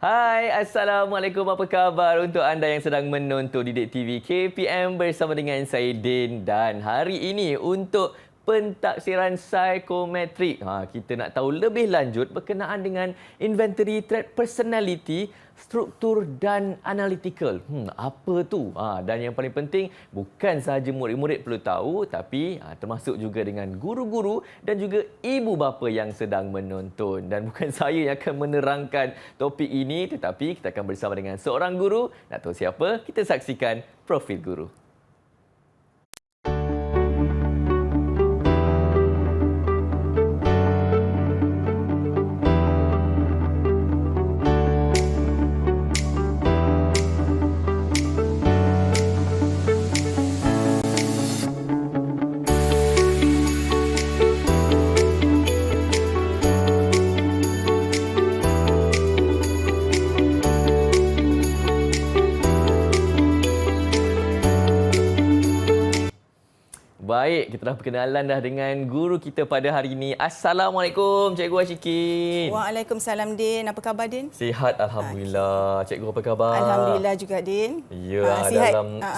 Hai, Assalamualaikum. Apa khabar untuk anda yang sedang menonton Didik TV KPM bersama dengan saya Din. Dan hari ini untuk pentaksiran psikometrik. Kita nak tahu lebih lanjut berkenaan dengan inventory trait personality, struktur dan analytical. Apa tu? Dan yang paling penting, bukan sahaja murid-murid perlu tahu, tapi termasuk juga dengan guru-guru dan juga ibu bapa yang sedang menonton. Dan bukan saya yang akan menerangkan topik ini, tetapi kita akan bersama dengan seorang guru. Nak tahu siapa? Kita saksikan profil guru. Baik, kita dah perkenalan dah dengan guru kita pada hari ini. Assalamualaikum, Cikgu Ashikin. Waalaikumsalam, Din. Apa khabar, Din? Sihat, Alhamdulillah. Cikgu apa khabar? Alhamdulillah juga, Din. Ya,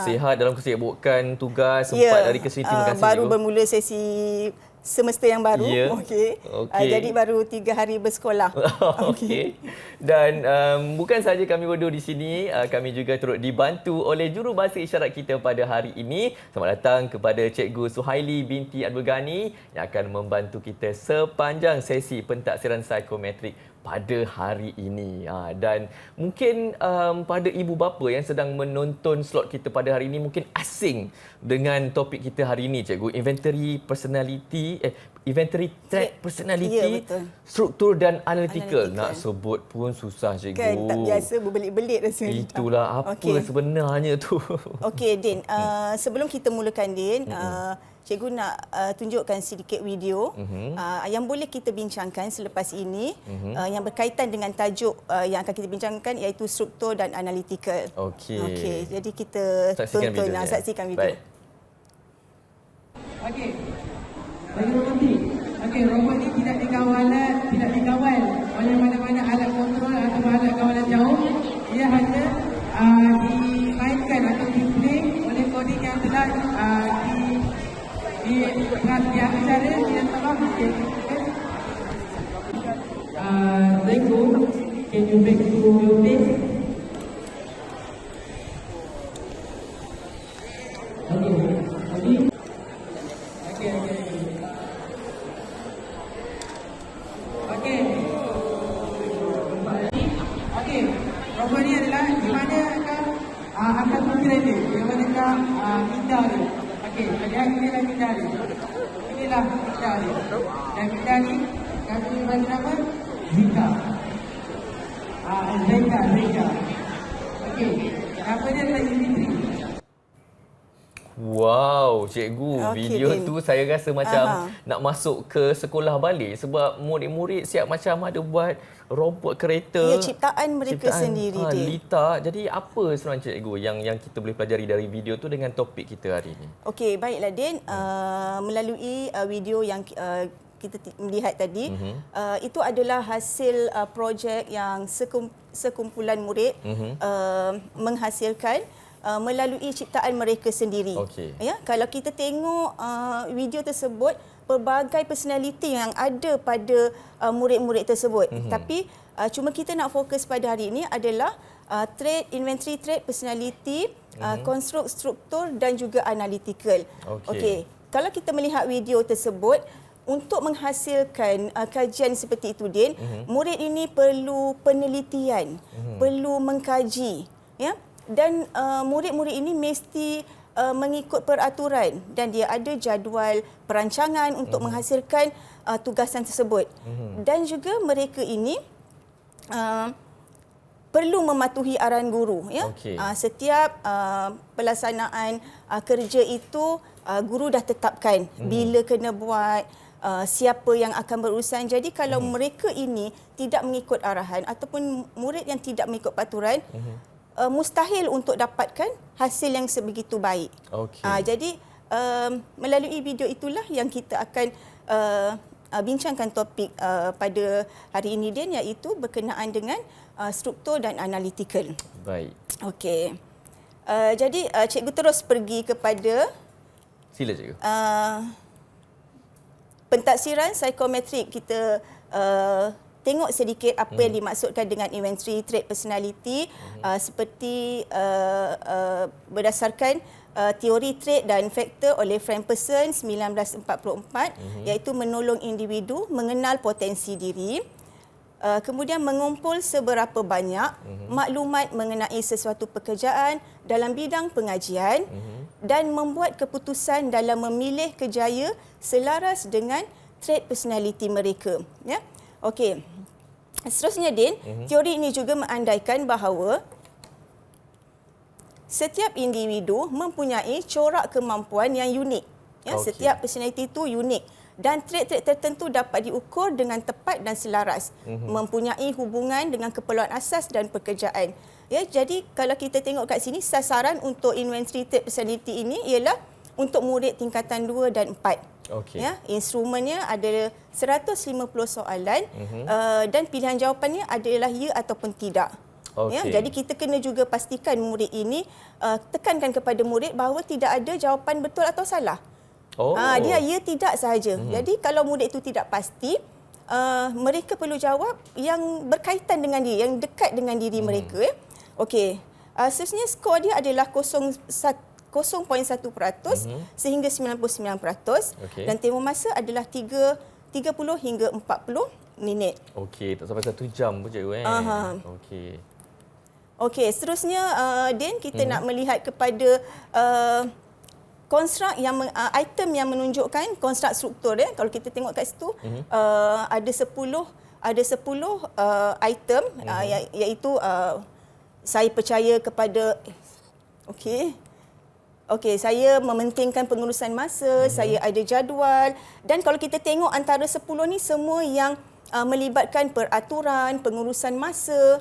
sihat dalam kesibukan tugas, sempat hari ke sini. Terima kasih, baru Cikgu. bermula sesi semester yang baru. Ya. Okey. Jadi baru 3 hari bersekolah. Okey. Dan bukan sahaja kami berdua di sini, kami juga turut dibantu oleh jurubahasa isyarat kita pada hari ini. Selamat datang kepada Cikgu Suhaili binti Abdul Ghani yang akan membantu kita sepanjang sesi pentaksiran psikometrik pada hari ini. Dan mungkin pada ibu bapa yang sedang menonton slot kita pada hari ini mungkin asing dengan topik kita hari ini, Cikgu. Inventory trait personality, ya, struktur dan analytical. Nak sebut pun susah, Cikgu. Kan, tak biasa berbelit-belit rasanya. Itulah apa sebenarnya tu. Okey, Din. Sebelum kita mulakan, Din, Cikgu nak tunjukkan sedikit video yang boleh kita bincangkan selepas ini yang berkaitan dengan tajuk yang akan kita bincangkan iaitu struktur dan analytical. Okey, jadi kita saksikan video. Baik. Okey. Bagi robot okey, robot ini tidak dikawal oleh mana-mana alat kontrol atau alat kawalan jauh. Ia hanya dimainkan atau diplay oleh koding yang telah diacara yang telah Lego, can you back to your place? Okey, robot ni adalah di manakah akan bergerak dia, di manakah minda dia. Okey, lihat inilah minda dia. Inilah minda dia. Dan minda ni kami bagi nama Zika. Zika. Okey, nama dia adalah Unity. Wow, Cikgu, video tu saya rasa macam nak masuk ke sekolah balik sebab murid-murid siap macam ada buat robot kereta. Ya, ciptaan mereka sendiri, Din. Lita. Jadi apa sebenarnya, Cikgu, yang kita boleh pelajari dari video tu dengan topik kita hari ini? Okey, baiklah, Din. Melalui video yang kita melihat tadi, itu adalah hasil projek yang sekumpulan murid menghasilkan melalui ciptaan mereka sendiri. Ya, kalau kita tengok video tersebut, pelbagai personality yang ada pada murid-murid tersebut. Tapi cuma kita nak fokus pada hari ini adalah inventory trait personality, konstruk, struktur dan juga analytical. Okey. Kalau kita melihat video tersebut, untuk menghasilkan kajian seperti itu, Din, murid ini perlu penelitian, perlu mengkaji, ya. Dan murid-murid ini mesti mengikut peraturan dan dia ada jadual perancangan untuk menghasilkan tugasan tersebut. Dan juga mereka ini perlu mematuhi arahan guru, ya. Setiap pelaksanaan kerja itu guru dah tetapkan bila kena buat, siapa yang akan berurusan. Jadi kalau mereka ini tidak mengikut arahan ataupun murid yang tidak mengikut peraturan, mustahil untuk dapatkan hasil yang sebegitu baik. Jadi melalui video itulah yang kita akan bincangkan topik pada hari ini Din, iaitu berkenaan dengan struktur dan analytical. Baik. Okey. Jadi cikgu terus pergi kepada Sila cikgu. Pentaksiran psikometrik. Kita tengok sedikit apa yang dimaksudkan dengan inventory trait personality, seperti berdasarkan teori trait dan faktor oleh Frank-Person 1944, iaitu menolong individu mengenal potensi diri, kemudian mengumpul seberapa banyak maklumat mengenai sesuatu pekerjaan dalam bidang pengajian, dan membuat keputusan dalam memilih kerjaya selaras dengan trait personality mereka. Ya. Okey. Seterusnya Din, teori ini juga mengandaikan bahawa setiap individu mempunyai corak kemampuan yang unik. Ya, setiap personality itu unik dan trait-trait tertentu dapat diukur dengan tepat dan selaras, mempunyai hubungan dengan keperluan asas dan pekerjaan. Ya, jadi kalau kita tengok kat sini, sasaran untuk inventory trait personality ini ialah untuk murid tingkatan 2 dan 4. Ya, instrumennya ada 150 soalan dan pilihan jawapannya adalah ya ataupun tidak. Ya, jadi kita kena juga pastikan murid ini, tekankan kepada murid bahawa tidak ada jawapan betul atau salah. Dia ya tidak sahaja. Jadi kalau murid itu tidak pasti, mereka perlu jawab yang berkaitan dengan diri, yang dekat dengan diri mereka. Okey. Seterusnya skor dia adalah 0.1% sehingga 99%, dan tempoh masa adalah 30 hingga 40 minit. Okey, tak sampai 1 jam pun cikgu Okey. Okey, seterusnya Din, kita nak melihat kepada konstruk yang item yang menunjukkan konstruk struktur ya. Kalau kita tengok kat situ, ada 10 item, iaitu saya percaya kepada saya mementingkan pengurusan masa, saya ada jadual, dan kalau kita tengok antara 10 ni semua yang melibatkan peraturan, pengurusan masa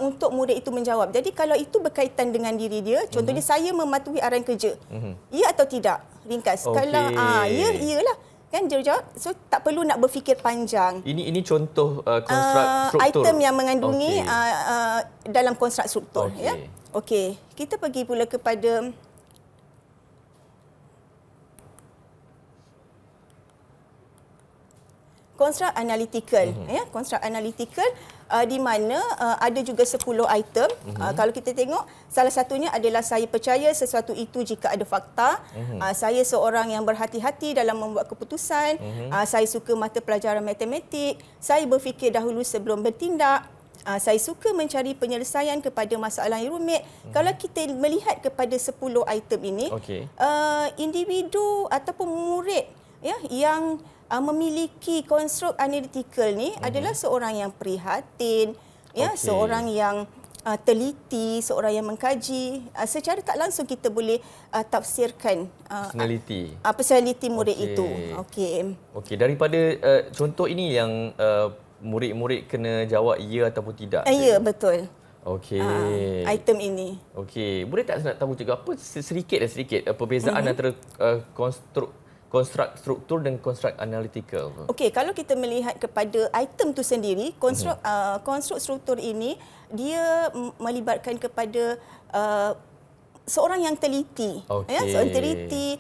untuk murid itu menjawab. Jadi kalau itu berkaitan dengan diri dia, contohnya saya mematuhi arahan kerja. Ya atau tidak? Ringkas. Kalau ya, iyalah. Kan dia jawab, so tak perlu nak berfikir panjang. Ini contoh konstruk struktur. Item yang mengandungi dalam konstruk struktur. Ya. Okey, kita pergi pula kepada konstruk analytical. Ya, konstruk analytical di mana ada juga 10 item. Kalau kita tengok, salah satunya adalah saya percaya sesuatu itu jika ada fakta. Saya seorang yang berhati-hati dalam membuat keputusan. Saya suka mata pelajaran matematik. Saya berfikir dahulu sebelum bertindak. Saya suka mencari penyelesaian kepada masalah yang rumit. Kalau kita melihat kepada 10 item ini, individu ataupun murid ya yang memiliki konstruk analytical ni adalah seorang yang prihatin, ya, seorang yang teliti, seorang yang mengkaji. Secara tak langsung kita boleh tafsirkan personality murid itu. Okey, daripada contoh ini yang murid-murid kena jawab ya ataupun tidak. Ya, betul. Item ini. Boleh tak nak tahu cikgu apa sedikit perbezaan antara konstruk struktur dan konstruk analytical? Kalau kita melihat kepada item tu sendiri, konstruk struktur ini dia melibatkan kepada seorang yang teliti, seorang teliti,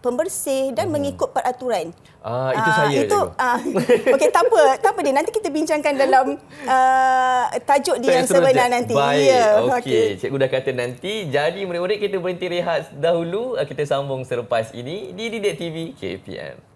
pembersih dan mengikut peraturan. Itu saya. Okey, tak apa dia. Nanti kita bincangkan dalam tajuk dia yang sebenar nanti. Baik. Cikgu dah kata nanti. Jadi murid-murid, kita berhenti rehat dahulu. Kita sambung selepas ini di Didik TV KPM.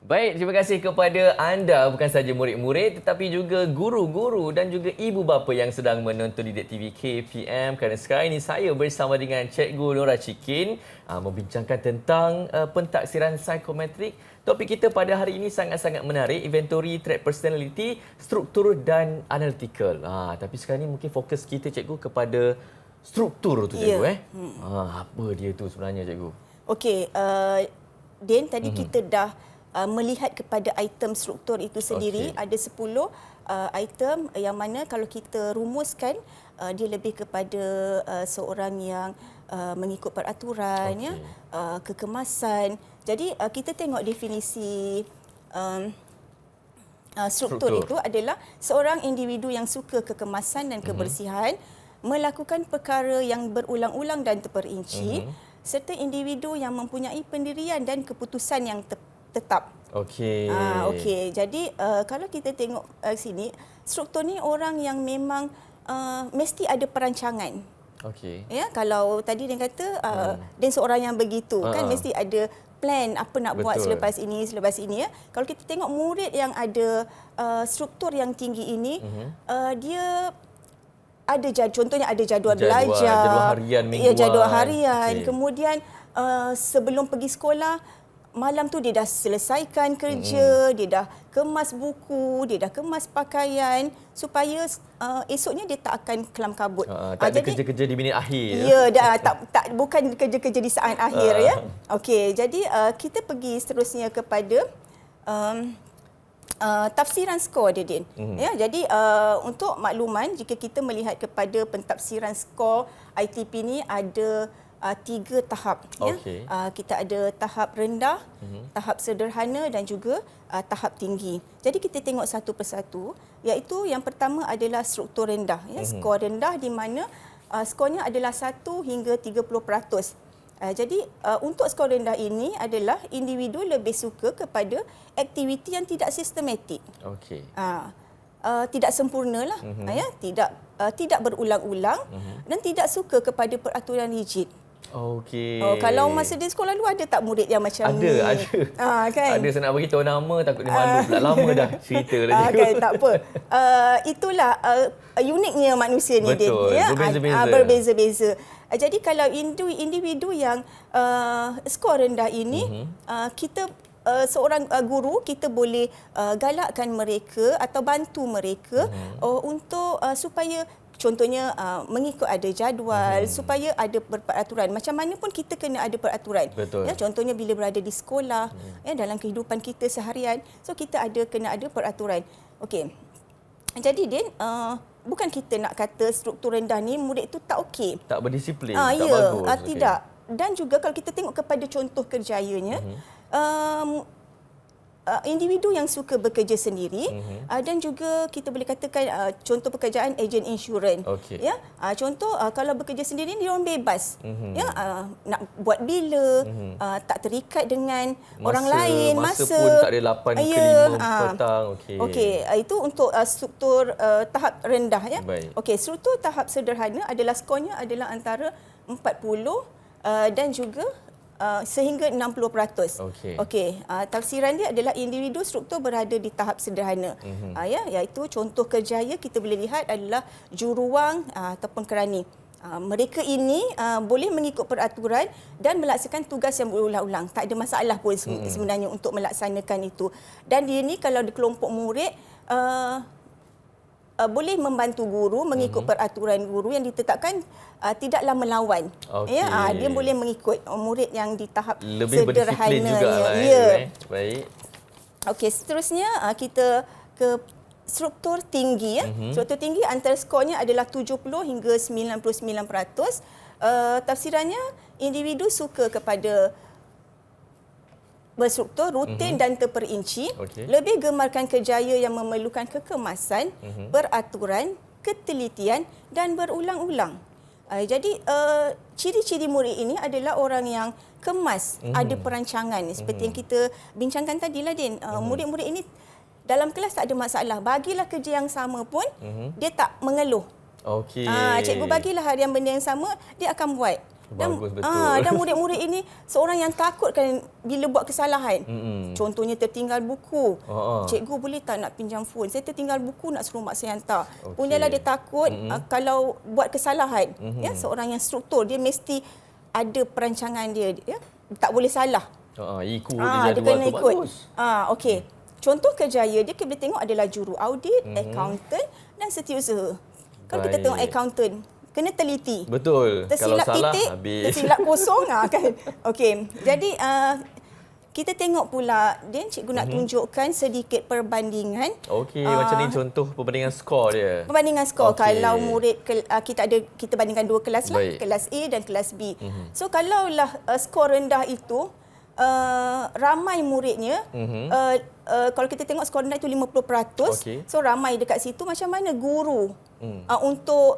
Baik, terima kasih kepada anda, bukan saja murid-murid tetapi juga guru-guru dan juga ibu bapa yang sedang menonton Didik TV KPM, kerana sekarang ini saya bersama dengan Cikgu Nora Cikin membincangkan tentang pentaksiran psikometrik. Topik kita pada hari ini sangat-sangat menarik, inventory trait personality, struktur dan analytical. Tapi sekarang ini mungkin fokus kita cikgu kepada struktur tu cikgu. Apa dia tu sebenarnya cikgu? Okey, Din, tadi kita dah melihat kepada item struktur itu sendiri. Ada 10 item yang mana kalau kita rumuskan, dia lebih kepada seorang yang mengikut peraturan, ya, kekemasan. Jadi kita tengok definisi struktur itu adalah seorang individu yang suka kekemasan dan kebersihan, melakukan perkara yang berulang-ulang dan terperinci, serta individu yang mempunyai pendirian dan keputusan yang tetap. Okey. Okey. Jadi kalau kita tengok sini, struktur ni orang yang memang mesti ada perancangan. Okey. Ya, kalau tadi dia kata dia seorang yang begitu, kan mesti ada plan apa nak buat selepas ini ya. Kalau kita tengok murid yang ada struktur yang tinggi ini, dia ada contohnya ada jadual belajar, jadual harian, mingguan. Jadual harian. Kemudian sebelum pergi sekolah, malam tu dia dah selesaikan kerja, dia dah kemas buku, dia dah kemas pakaian supaya esoknya dia tak akan kelam kabut. Tak ada kerja-kerja di minit akhir. Ya, bukan kerja-kerja di saat akhir ya. Okey, jadi kita pergi seterusnya kepada tafsiran skor dia, Din. Ya, jadi untuk makluman, jika kita melihat kepada pentafsiran skor ITP ni ada 3 tahap. Okay. Ya. Kita ada tahap rendah, tahap sederhana dan juga tahap tinggi. Jadi kita tengok satu persatu, iaitu yang pertama adalah struktur rendah. Ya. Skor rendah di mana skornya adalah 1 hingga 30%. Jadi untuk skor rendah ini adalah individu lebih suka kepada aktiviti yang tidak sistematik. Okey. Tidak sempurnalah, ya, tidak berulang-ulang dan tidak suka kepada peraturan rigid. Okey. Kalau masa di sekolah dulu ada tak murid yang macam ni? Ada. Kan? Ada, saya nak beritahu nama takut dia malu pula. Lama dah cerita lagi. Kan, tak apa. Itulah uniknya manusia ni. Betul. Din, ya? Berbeza-beza. Berbeza-beza. Jadi kalau individu yang skor rendah ini, kita seorang guru, kita boleh galakkan mereka atau bantu mereka untuk supaya contohnya mengikut ada jadual, supaya ada peraturan. Macam mana pun kita kena ada peraturan. Betul. Ya, contohnya bila berada di sekolah, ya, dalam kehidupan kita seharian, so kita kena ada peraturan. Okey. Jadi Din, bukan kita nak kata struktur rendah ni murid tu tak okey. Tak berdisiplin, tak ya, bagus. Tidak. Dan juga kalau kita tengok kepada contoh kerjayanya, individu yang suka bekerja sendiri, dan juga kita boleh katakan contoh pekerjaan ejen insurans. Ya, contoh kalau bekerja sendiri dia orang bebas. Ya, nak buat bila, tak terikat dengan orang lain, masa pun tak ada 8 ke 5 petang. Okey, itu untuk struktur tahap rendah ya. Okey, struktur tahap sederhana adalah skornya adalah antara 40 dan juga sehingga 60%. Okey. Tafsiran dia adalah individu struktur berada di tahap sederhana. Ya, iaitu contoh kerjaya kita boleh lihat adalah juruwang ataupun kerani. Mereka ini boleh mengikut peraturan dan melaksanakan tugas yang berulang-ulang. Tak ada masalah pun sebenarnya untuk melaksanakan itu. Dan dia ni kalau di kelompok murid boleh membantu guru mengikut peraturan guru yang ditetapkan, tidaklah melawan. Ya, dia boleh mengikut murid yang di tahap lebih sederhana. Ya. Baik. Okey, seterusnya kita ke struktur tinggi ya. Struktur tinggi antara skornya adalah 70 hingga 99%. Tafsirannya individu suka kepada berstruktur, rutin dan terperinci, lebih gemarkan kerjaya yang memerlukan kekemasan, peraturan, ketelitian dan berulang-ulang. Jadi ciri-ciri murid ini adalah orang yang kemas, ada perancangan. Seperti yang kita bincangkan tadi lah, Din. Murid-murid ini dalam kelas tak ada masalah. Bagilah kerja yang sama pun, dia tak mengeluh. Cikgu bagilah harian benda yang sama, dia akan buat. Bagus, betul. Dan murid-murid ini seorang yang takut kan bila buat kesalahan. Contohnya tertinggal buku. Cikgu boleh tak nak pinjam phone? Saya tertinggal buku, nak suruh mak saya hantar. Punyalah dia takut kalau buat kesalahan. Ya, seorang yang struktur, dia mesti ada perancangan dia. Ya? Tak boleh salah. Ikut dia kena ikut. Okey. Contoh kerjaya dia kita boleh tengok adalah juru audit, accountant dan setiausaha. Kalau kita tengok accountant, kena teliti. Betul. Tersilap kalau salah, titik, habis. tersilap kosong kan. Okey. Jadi kita tengok pula, Din, cikgu nak tunjukkan sedikit perbandingan. Okey, macam ni contoh perbandingan skor dia. Perbandingan skor. Kalau murid kita bandingkan dua kelas lah, kelas A dan kelas B. So kalaulah skor rendah itu ramai muridnya, kalau kita tengok skor rendah itu 50%, so ramai dekat situ, macam mana guru untuk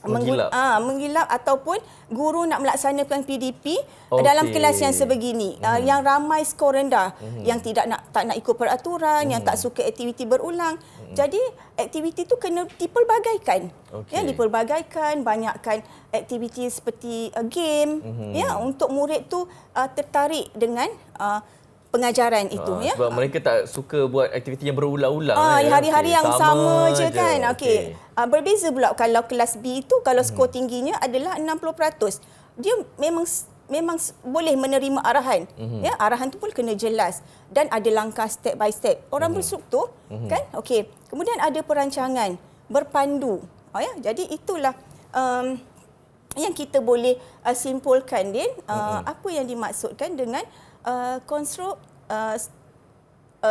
menggilap ataupun guru nak melaksanakan PDP dalam kelas yang sebegini, yang ramai skor rendah, yang tak nak ikut peraturan, yang tak suka aktiviti berulang. Jadi aktiviti itu kena dipelbagaikan. Ya, dipelbagaikan, banyakkan aktiviti seperti game, ya, untuk murid tu tertarik dengan pengajaran itu, ya. Sebab mereka tak suka buat aktiviti yang berulang-ulang. Hari-hari yang sama je kan. Okey. Berbeza pula kalau kelas B itu, kalau skor tingginya adalah 60%. Dia memang boleh menerima arahan. Ya, arahan tu pun kena jelas dan ada langkah step by step. Orang berstruktur, kan? Okey. Kemudian ada perancangan, berpandu. Ya, jadi itulah yang kita boleh simpulkan, Din, apa yang dimaksudkan dengan konstruk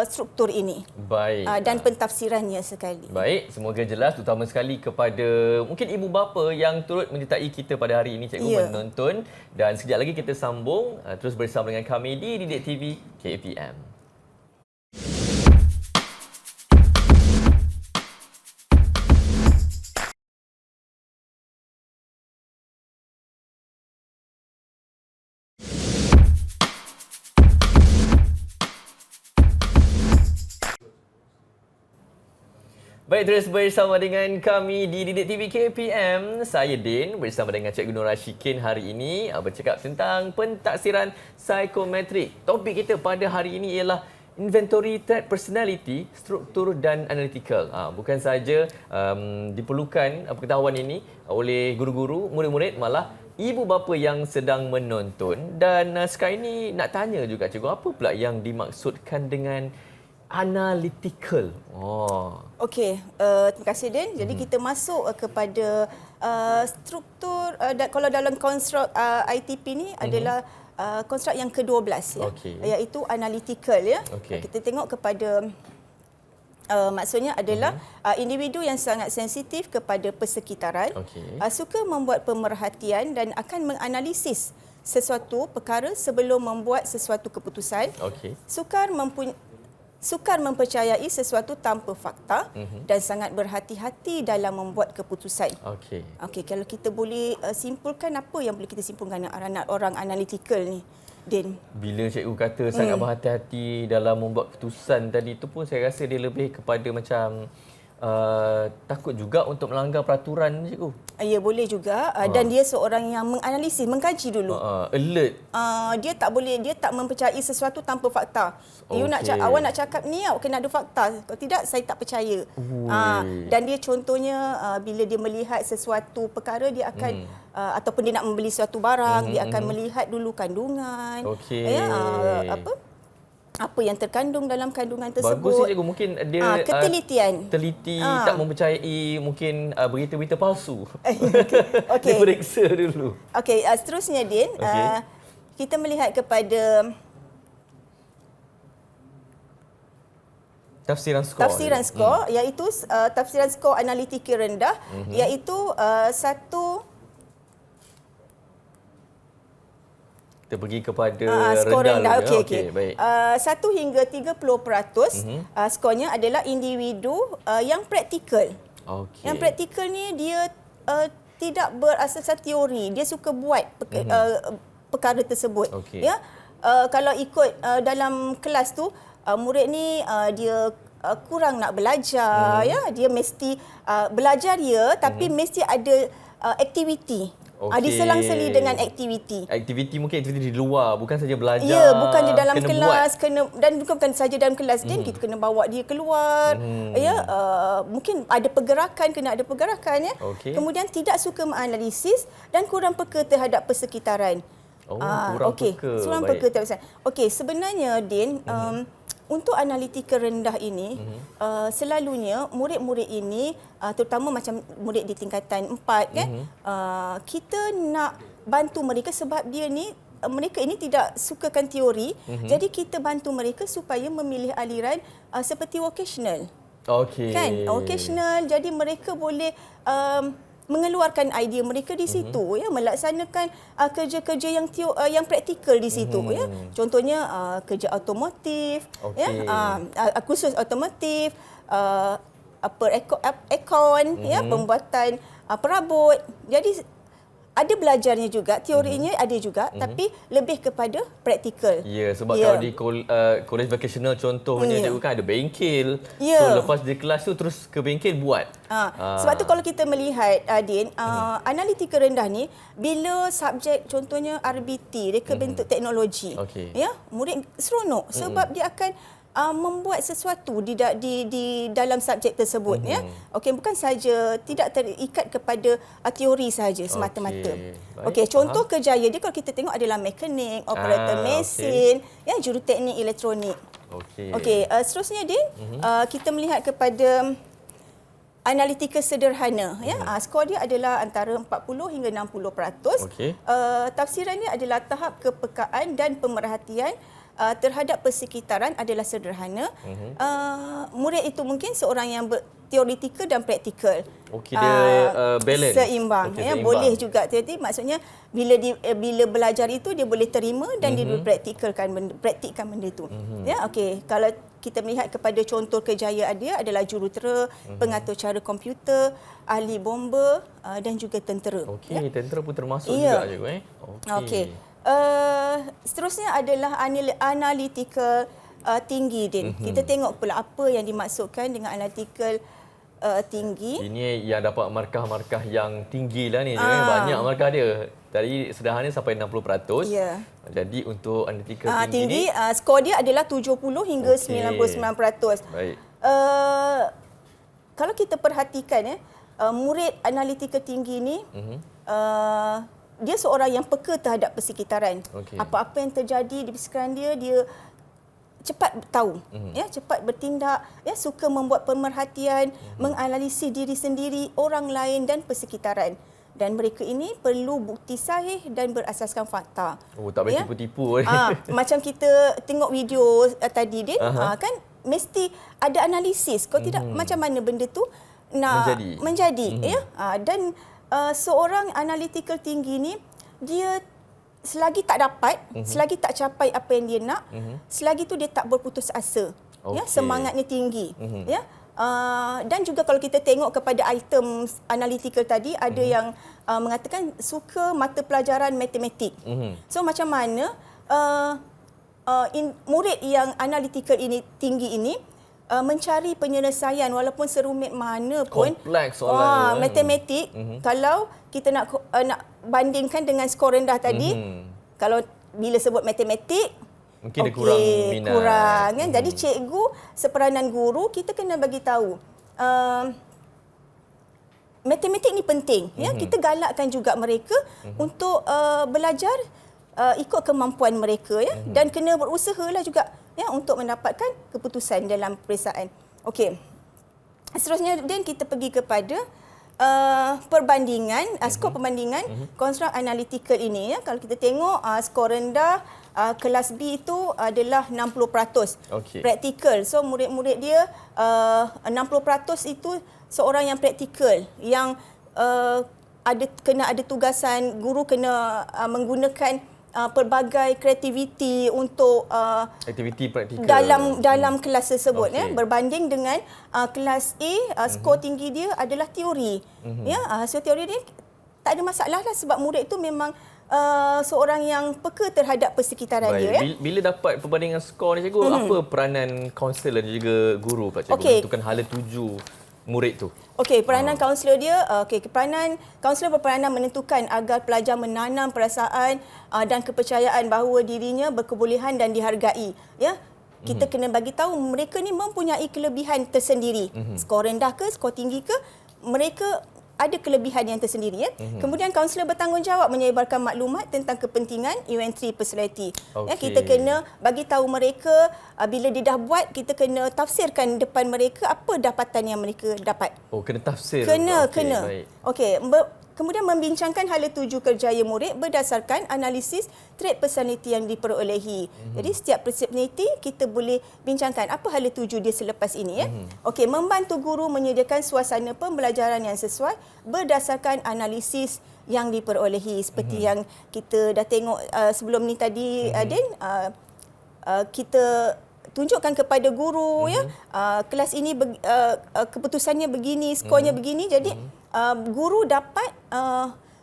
struktur ini. Baik. Dan pentafsirannya sekali. Baik, semoga jelas, terutama sekali kepada mungkin ibu bapa yang turut menyertai kita pada hari ini, cikgu, menonton. Dan sekejap lagi kita sambung terus bersama dengan kami di Didik TV KPM. Baik, terus bersama dengan kami di Didik TV KPM. Saya Din bersama dengan Cikgu Nur Rashikin hari ini bercakap tentang pentaksiran psikometrik. Topik kita pada hari ini ialah inventory trait personality, struktur dan analytical. Bukan saja diperlukan pengetahuan ini oleh guru-guru, murid-murid, malah ibu bapa yang sedang menonton. Dan sekarang ini nak tanya juga, cikgu, apa pula yang dimaksudkan dengan analytical? Okey, terima kasih, Din. Jadi kita masuk kepada struktur, kalau dalam konstruk ITP ni adalah konstruk yang ke-12, ya, iaitu analytical, ya. Kita tengok kepada maksudnya adalah individu yang sangat sensitif kepada persekitaran, suka membuat pemerhatian dan akan menganalisis sesuatu perkara sebelum membuat sesuatu keputusan, sukar mempercayai sesuatu tanpa fakta dan sangat berhati-hati dalam membuat keputusan. Okey, kalau kita boleh simpulkan, apa yang boleh kita simpulkan dengan orang analytical ni, Din? Bila cikgu kata sangat berhati-hati dalam membuat keputusan tadi, tu pun saya rasa dia lebih kepada macam takut juga untuk melanggar peraturan, cikgu. Ya, boleh juga. Dan dia seorang yang menganalisis, mengkaji dulu. Alert. Dia tak mempercayai sesuatu tanpa fakta. Awak nak cakap ni, awak kena ada fakta. Kalau tidak, saya tak percaya. Dan dia contohnya, bila dia melihat sesuatu perkara, dia akan ataupun dia nak membeli suatu barang, dia akan melihat dulu kandungan. Apa yang terkandung dalam kandungan tersebut. Bagus sih, cikgu. Mungkin dia ketelitian. Teliti, tak mempercayai mungkin berita-berita palsu. Okey. Dia periksa dulu. Okey, seterusnya, Din, kita melihat kepada tafsiran skor. Iaitu tafsiran skor analitika rendah, iaitu satu. Kita pergi kepada skor rendah. Okey, baik. 1 hingga 30% skornya adalah individu yang praktikal. Yang praktikal ni dia tidak berasaskan teori, dia suka buat perkara tersebut. Ya, kalau ikut dalam kelas tu, murid ni dia kurang nak belajar, ya, dia mesti belajar tapi mesti ada aktiviti. Diselang-seli dengan aktiviti. Aktiviti mungkin aktiviti di luar, bukan saja belajar. Ya, bukan di dalam kelas, dan bukan saja dalam kelas, Din, kita kena bawa dia keluar. Ya, mungkin ada pergerakan, kena ada pergerakan, ya. Kemudian tidak suka menganalisis dan kurang peka terhadap persekitaran. Kurang peka terhadap. Okey, sebenarnya, Din, untuk analitika rendah ini, selalunya murid-murid ini, terutama macam murid di tingkatan 4, kan, kita nak bantu mereka sebab dia ni mereka ini tidak sukakan teori. Jadi kita bantu mereka supaya memilih aliran seperti vocational. Okey. Kan? Vocational. Jadi mereka boleh mengeluarkan idea mereka di situ, ya, melaksanakan kerja-kerja yang praktikal di situ, ya. Contohnya kerja automotif, ya, khusus automotif, aircon, ya, pembuatan perabot. Jadi ada belajarnya juga, teorinya ada juga, tapi lebih kepada praktikal. Ya, sebab kalau di college vocational contohnya cikgu kan ada bengkel. So lepas di kelas tu terus ke bengkel buat. Sebab tu kalau kita melihat Din, analitika rendah ni bila subjek contohnya RBT, reka bentuk teknologi. Ya, murid seronok sebab dia akan membuat sesuatu di dalam subjek tersebut, ya. Okey, bukan saja tidak terikat kepada teori saja semata-mata. Okey, contoh kerjaya dia kalau kita tengok adalah mekanik, operator mesin, ya, juruteknik elektronik. Okey, seterusnya Din, kita melihat kepada analitika sederhana, ya. Skor dia adalah antara 40 hingga 60%. Tafsirannya adalah tahap kepekaan dan pemerhatian terhadap persekitaran adalah sederhana. Murid itu mungkin seorang yang teoretikal dan praktikal. Dia balance. Seimbang, ya, seimbang. Boleh juga. Jadi maksudnya bila belajar itu dia boleh terima dan dia boleh praktikkan benda itu. Ya, okey. Kalau kita melihat kepada contoh kejayaan dia adalah jurutera, pengatur cara komputer, ahli bomba dan juga tentera. Okey, ya? Tentera pun termasuk juga cikgu, Okey. Seterusnya adalah analitikal tinggi, Din. Kita tengok pula apa yang dimaksudkan dengan analitikal tinggi. Ini yang dapat markah-markah yang tinggi lah ni. Banyak markah dia. Dari sederhana sampai 60%. Ya. Jadi untuk analitikal tinggi ni, skor dia adalah 70 hingga 99%. Baik. Kalau kita perhatikan, murid analitikal tinggi ni, dia seorang yang peka terhadap persekitaran. Apa-apa yang terjadi di sekeliling dia, dia cepat tahu, ya, cepat bertindak, ya, suka membuat pemerhatian, menganalisis diri sendiri, orang lain dan persekitaran. Dan mereka ini perlu bukti sahih dan berasaskan fakta. Tak boleh tipu-tipu. Macam kita tengok video tadi, Din, kan mesti ada analisis. Kalau tidak, macam mana benda tu nak menjadi, ya. Dan seorang analytical tinggi ni, dia selagi tak dapat, selagi tak capai apa yang dia nak, selagi tu dia tak berputus asa. Ya, semangatnya tinggi. Ya. Dan juga kalau kita tengok kepada item analytical tadi, ada yang mengatakan suka mata pelajaran matematik. So macam mana murid yang analytical ini tinggi ini mencari penyelesaian walaupun serumit mana pun, kompleks soalan matematik, kalau kita nak bandingkan dengan skor rendah tadi, kalau bila sebut matematik mungkin dia kurang minat. Kurang, kan? Jadi cikgu, seperanan guru, kita kena bagi tahu matematik ni penting, ya. Kita galakkan juga mereka untuk belajar ikut kemampuan mereka, ya. Dan kena berusahalah juga, ya, untuk mendapatkan keputusan dalam peperiksaan. Okey. Seterusnya, dan kita pergi kepada perbandingan, skor perbandingan konstruk analytical ini, ya. Kalau kita tengok skor rendah, kelas B itu adalah 60%. Praktikal. So murid-murid dia 60% itu seorang yang praktikal, yang kena ada tugasan, guru kena menggunakan pelbagai kreativiti untuk aktiviti praktikal dalam kelas tersebut, ya, berbanding dengan kelas A, skor tinggi dia adalah teori. Ya, so teori dia tak ada masalah lah sebab murid itu memang seorang yang peka terhadap persekitaran dia, ya. Bila dapat perbandingan skor ni cikgu, apa peranan kaunselor dan juga guru pula cikgu menentukan hala tuju murid tu? Okey, peranan kaunselor dia, peranan kaunselor berperanan menentukan agar pelajar menanam perasaan dan kepercayaan bahawa dirinya berkebolehan dan dihargai, ya. Kita kena bagi tahu mereka ni mempunyai kelebihan tersendiri. Skor rendah ke, skor tinggi ke, mereka ada kelebihan yang tersendiri, ya. Kemudian kaunselor bertanggungjawab menyebarkan maklumat tentang kepentingan inventory personality. Ya, kita kena bagi tahu mereka bila dia dah buat, kita kena tafsirkan depan mereka apa dapatan yang mereka dapat. Kena tafsir. Kena. Okey. Kemudian membincangkan hala tuju kerjaya murid berdasarkan analisis trait personality yang diperolehi. Jadi setiap personality kita boleh bincangkan apa hala tuju dia selepas ini. Okey, membantu guru menyediakan suasana pembelajaran yang sesuai berdasarkan analisis yang diperolehi. Seperti yang kita dah tengok sebelum ni tadi, Din, kita tunjukkan kepada guru ya, kelas ini keputusannya begini, skornya begini. Jadi guru dapat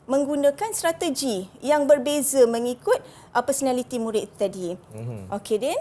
menggunakan strategi yang berbeza mengikut personality murid tadi. Okey, Din.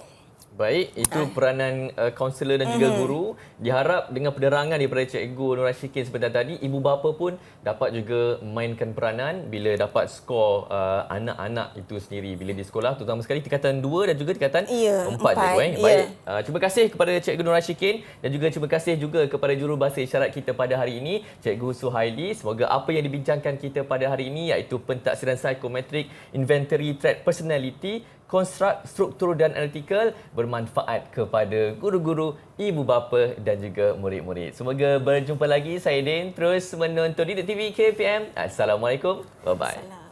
Baik, itu peranan kaunselor dan juga guru. Diharap dengan penerangan daripada Cikgu Nur Rashikin sebentar tadi, ibu bapa pun dapat juga mainkan peranan bila dapat skor anak-anak itu sendiri bila di sekolah, terutama sekali tingkatan 2 dan juga tingkatan 4. Baik, terima kasih kepada Cikgu Nur Rashikin dan juga terima kasih juga kepada jurubahasa isyarat kita pada hari ini, Cikgu Suhaili. Semoga apa yang dibincangkan kita pada hari ini iaitu pentaksiran psikometrik, inventory trait personality, konstruk, struktur dan analytical bermanfaat kepada guru-guru, ibu bapa dan juga murid-murid. Semoga berjumpa lagi. Saya Din, terus menonton Didik TV KPM. Assalamualaikum. Bye-bye.